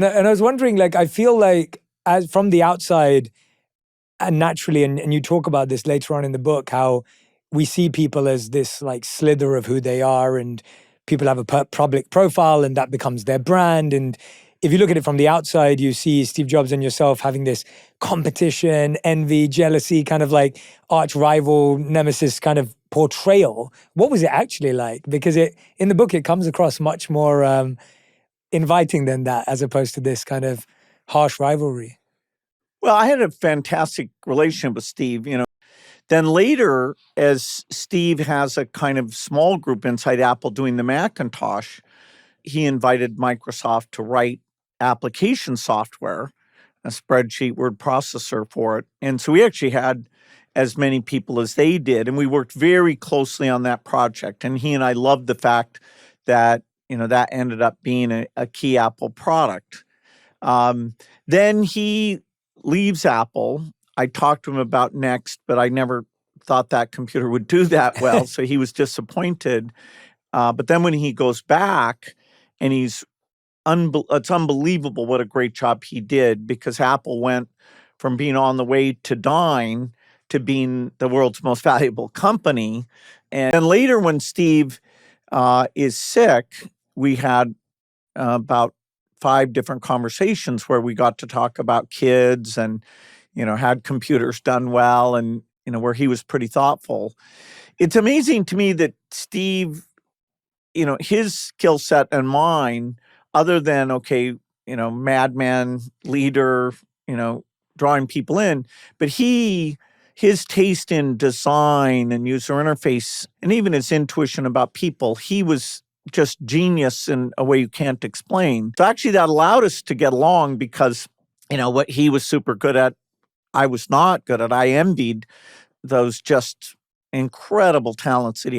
And I was wondering, like, I feel like as from the outside, and naturally, and you talk about this later on in the book, how we see people as this like slither of who they are, and people have a public profile, and that becomes their brand. And if you look at it from the outside, you see Steve Jobs and yourself having this competition, envy, jealousy, kind of like arch rival, nemesis kind of portrayal. What was it actually like? Because it in the book, it comes across much more inviting than that, as opposed to this kind of harsh rivalry. Well, I had a fantastic relationship with Steve, Then later, as Steve has a kind of small group inside Apple doing the Macintosh, he invited Microsoft to write application software, a spreadsheet word processor for it. And so we actually had as many people as they did, and we worked very closely on that project. And he and I loved the fact that, that ended up being a key Apple product. Then he leaves Apple. I talked to him about Next, but I never thought that computer would do that well, so he was disappointed. But then when he goes back, and it's unbelievable what a great job he did, because Apple went from being on the way to dying to being the world's most valuable company. And then later when Steve is sick, we had about 5 different conversations where we got to talk about kids and, had computers done well, and, where he was pretty thoughtful. It's amazing to me that Steve, his skill set and mine, other than, madman, leader, drawing people in, but his taste in design and user interface, and even his intuition about people, he was just genius in a way you can't explain. So actually that allowed us to get along, because, what he was super good at, I was not good at. I envied those just incredible talents that he had.